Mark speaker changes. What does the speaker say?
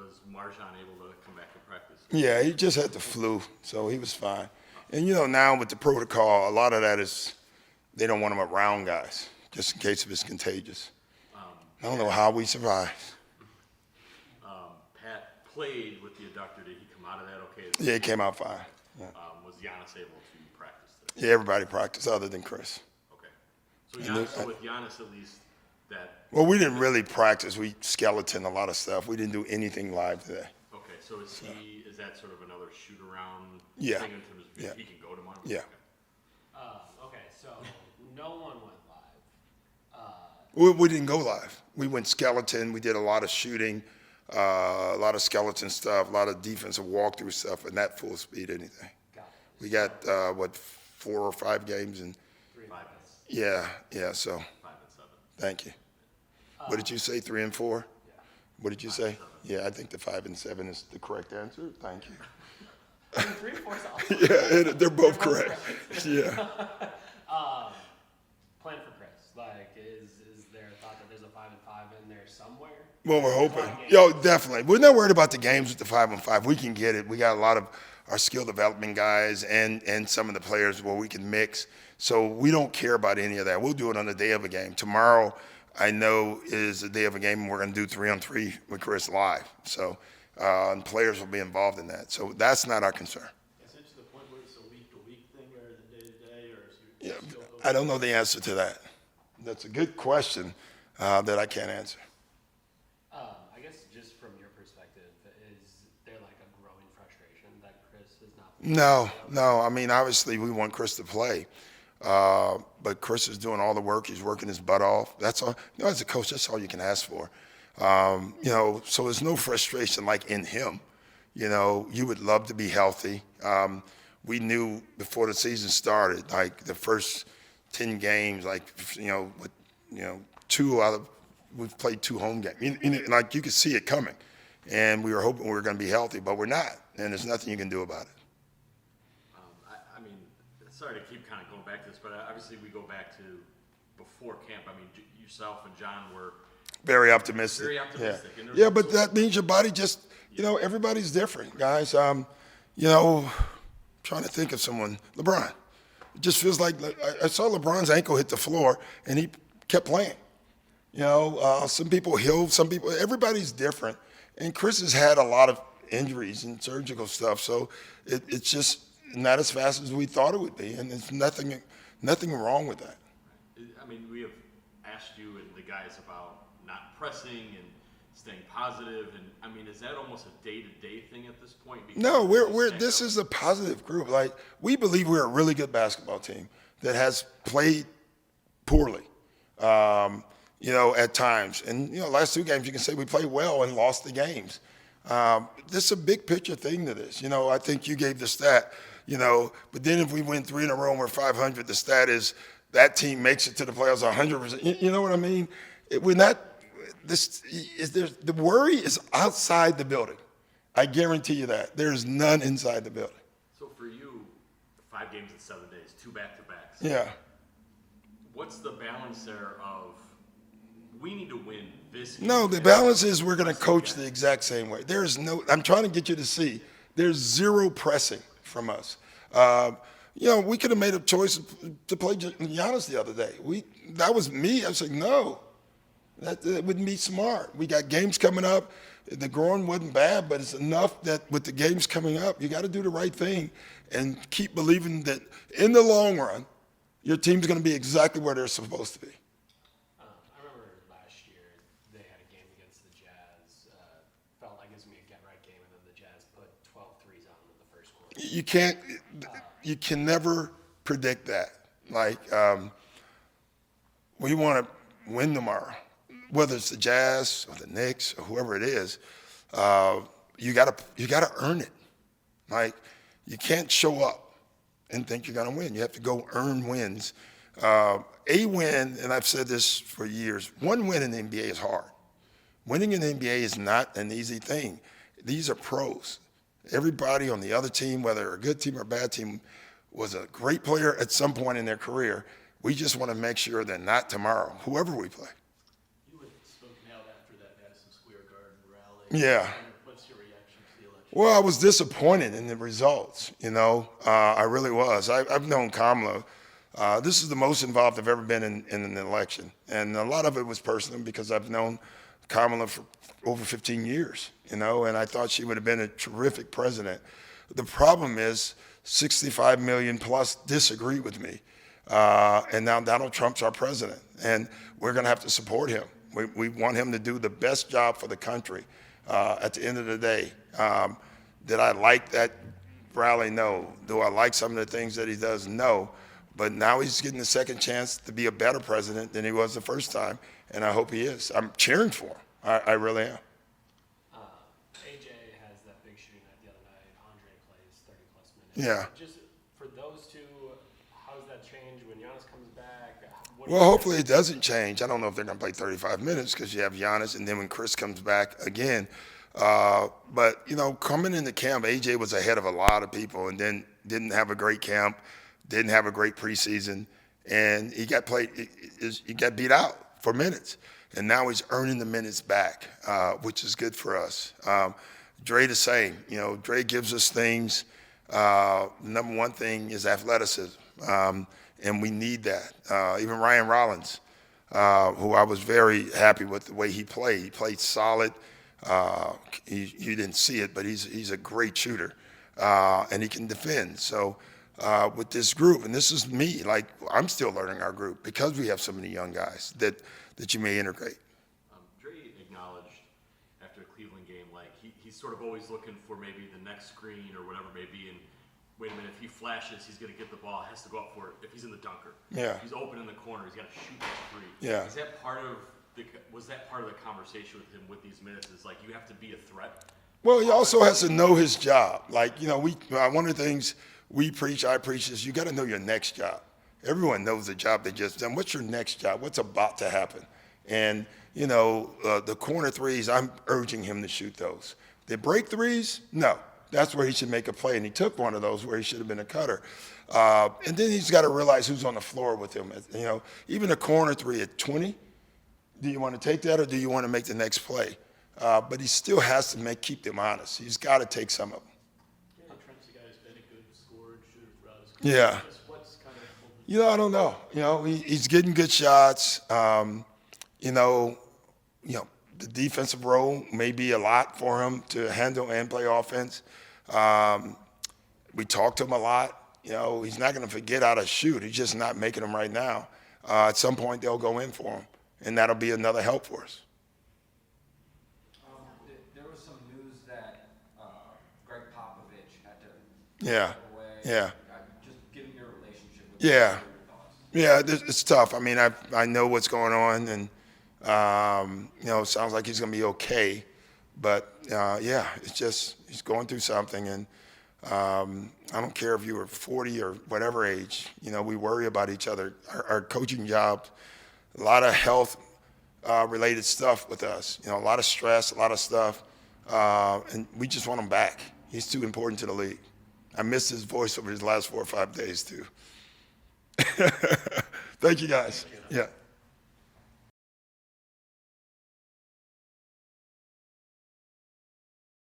Speaker 1: was Marjan able to come back to practice?
Speaker 2: Yeah, he just had the flu, so he was fine. And now with the protocol, a lot of that is they don't want him around guys, just in case if it's contagious. I don't know how we survived.
Speaker 1: Pat played with the adductor. Did he come out of that okay?
Speaker 2: Yeah, he came out fine. Yeah.
Speaker 1: Was Giannis able to practice today?
Speaker 2: Yeah, everybody practiced other than Chris.
Speaker 1: Okay. So with Giannis, at least that.
Speaker 2: Well, we didn't really practice. We skeleton a lot of stuff. We didn't do anything live today.
Speaker 1: Okay, so is that sort of another shoot around
Speaker 2: Yeah.
Speaker 1: thing in terms of he can go tomorrow?
Speaker 2: Yeah.
Speaker 3: Okay, so no one went live.
Speaker 2: We didn't go live. We went skeleton. We did a lot of shooting, a lot of skeleton stuff, a lot of defensive walkthrough stuff, and not full speed anything.
Speaker 3: Got it.
Speaker 2: We got 4 or 5 games, and
Speaker 1: 3 and 5.
Speaker 2: so
Speaker 1: 5 and 7.
Speaker 2: thank you. What did you say? 3 and 4?
Speaker 3: Yeah.
Speaker 2: What did you say? Yeah, I think the 5 and 7 is the correct answer. Thank you.
Speaker 3: 3 and 4 is awesome.
Speaker 2: Yeah, they're both correct. Yeah.
Speaker 3: Plan for Chris. Like, is there a thought that there's a 5 and 5 in there somewhere?
Speaker 2: Well, we're hoping. Definitely. We're not worried about the games with the 5 on 5. We can get it. We got a lot of our skill development guys and some of the players where we can mix. So we don't care about any of that. We'll do it on the day of a game. Tomorrow, I know, is the day of a game, and we're going to do 3-on-3 with Chris live. So and players will be involved in that. So that's not our concern.
Speaker 4: Is it to the point where it's a week-to-week thing rather than day-to-day, or is it still
Speaker 2: I don't know the answer to that. That's a good question that I can't answer.
Speaker 3: I guess just from your perspective, is there like a growing frustration that Chris is not?
Speaker 2: No. I mean, obviously, we want Chris to play. But Chris is doing all the work. He's working his butt off. That's all. As a coach, that's all you can ask for. So there's no frustration like in him. You would love to be healthy. We knew before the season started, like the first 10 games, we've played 2 home games. Like you could see it coming, and we were hoping we were going to be healthy, but we're not, and there's nothing you can do about it.
Speaker 1: I mean, sorry to keep kind of going back to this, but obviously we go back to before camp. I mean, yourself and John were
Speaker 2: very optimistic.
Speaker 1: Very optimistic.
Speaker 2: Yeah, but that means your body just, everybody's different, guys. Trying to think of someone. LeBron. It just feels like I saw LeBron's ankle hit the floor, and he kept playing. Some people heal, some people. Everybody's different, and Chris has had a lot of injuries and surgical stuff, so it's just not as fast as we thought it would be, and there's nothing wrong with that.
Speaker 1: I mean, we have asked you and the guys about not pressing and staying positive, and I mean, is that almost a day-to-day thing at this point?
Speaker 2: No, this is a positive group. Like, we believe we're a really good basketball team that has played poorly, at times. And, last 2 games, you can say we played well and lost the games. This is a big picture thing to this. I think you gave the stat, but then if we win 3 in a row and we're 500, the stat is that team makes it to the playoffs 100%. You know what I mean? We're not. The worry is outside the building. I guarantee you that. There's none inside the building.
Speaker 1: So for you, 5 games in 7 days, 2 back-to-backs.
Speaker 2: Yeah.
Speaker 1: What's the balance there of we need to win this game?
Speaker 2: No, the balance is we're going to coach the exact same way. I'm trying to get you to see, there's 0 pressing from us. We could have made a choice to play Giannis the other day. That was me. I was like, no. That wouldn't be smart. We got games coming up. The growing wasn't bad, but it's enough that with the games coming up, you got to do the right thing and keep believing that in the long run, your team's going to be exactly where they're supposed to be.
Speaker 3: I remember last year they had a game against the Jazz. Felt like it was going to be a get-right game, and then the Jazz put 12 threes on them in the first quarter.
Speaker 2: You can never predict that. Like, we want to win tomorrow. Whether it's the Jazz or the Knicks or whoever it is, you gotta earn it. Like, you can't show up and think you're gonna win. You have to go earn wins. A win, and I've said this for years, 1 win in the NBA is hard. Winning in the NBA is not an easy thing. These are pros. Everybody on the other team, whether a good team or a bad team, was a great player at some point in their career. We just want to make sure they're not tomorrow, whoever we play.
Speaker 4: You had spoken out after that Madison Square Garden rally.
Speaker 2: Yeah.
Speaker 4: What's
Speaker 2: Well, I was disappointed in the results. I really was. I've known Kamala. This is the most involved I've ever been in an election, and a lot of it was personal because I've known Kamala for over 15 years. And I thought she would have been a terrific president. The problem is 65 million plus disagree with me, and now Donald Trump's our president, and we're going to have to support him. We want him to do the best job for the country. At the end of the day, did I like that rally? No. Do I like some of the things that he does? No. But now he's getting a second chance to be a better president than he was the first time, and I hope he is. I'm cheering for him. I really am.
Speaker 3: AJ has that big shooting night the other night. Andre plays 30-plus minutes.
Speaker 2: Yeah.
Speaker 3: Just for those two, how does that change when Giannis comes back?
Speaker 2: Well, hopefully it doesn't change. I don't know if they're going to play 35 minutes because you have Giannis, and then when Chris comes back again. But, coming into camp, AJ was ahead of a lot of people and then didn't have a great camp, didn't have a great preseason, and he got beat out for minutes. And now he's earning the minutes back, which is good for us. Dre the same. Dre gives us things. Number one thing is athleticism. And we need that. Even Ryan Rollins, who I was very happy with the way he played. He played solid. You didn't see it, but he's a great shooter, and he can defend. So with this group, and this is me, like I'm still learning our group because we have so many young guys that you may integrate.
Speaker 1: Dre acknowledged after the Cleveland game, like he's sort of always looking for maybe the next screen or whatever it may be, and wait a minute, if he flashes, he's going to get the ball, has to go up for it. If he's in the dunker,
Speaker 2: yeah,
Speaker 1: he's open in the corner, he's got to shoot that free.
Speaker 2: Yeah.
Speaker 1: Was that part of the conversation with him with these minutes? Is like you have to be a threat.
Speaker 2: Well, he also has to know his job. Like one of the things I preach is you got to know your next job. Everyone knows the job they just done. What's your next job? What's about to happen? And the corner threes, I'm urging him to shoot those. The break threes, no. That's where he should make a play, and he took one of those where he should have been a cutter. And then he's got to realize who's on the floor with him. Even a corner three at 20, do you want to take that or do you want to make the next play? But he still has to keep them honest. He's got to take some of them.
Speaker 4: Yeah, Trent's a guy who's been a good scorer and shooter throughout his career.
Speaker 2: Yeah.
Speaker 4: What's kind of
Speaker 2: I don't know. He's getting good shots. The defensive role may be a lot for him to handle and play offense. We talk to him a lot. He's not going to forget how to shoot. He's just not making them right now. At some point, they'll go in for him, and that'll be another help for us.
Speaker 5: There was some news that Greg Popovich had to
Speaker 2: Yeah.
Speaker 5: step away.
Speaker 2: Yeah.
Speaker 5: Just given your relationship with
Speaker 2: Yeah.
Speaker 5: him, what are your thoughts?
Speaker 2: Yeah, it's tough. I mean, I know what's going on, and it sounds like he's going to be okay. But it's just he's going through something, and I don't care if you were 40 or whatever age. We worry about each other. Our coaching job, a lot of health related stuff with us. A lot of stress, a lot of stuff, and we just want him back. He's too important to the league. I missed his voice over his last 4 or 5 days too. Thank you guys. Yeah.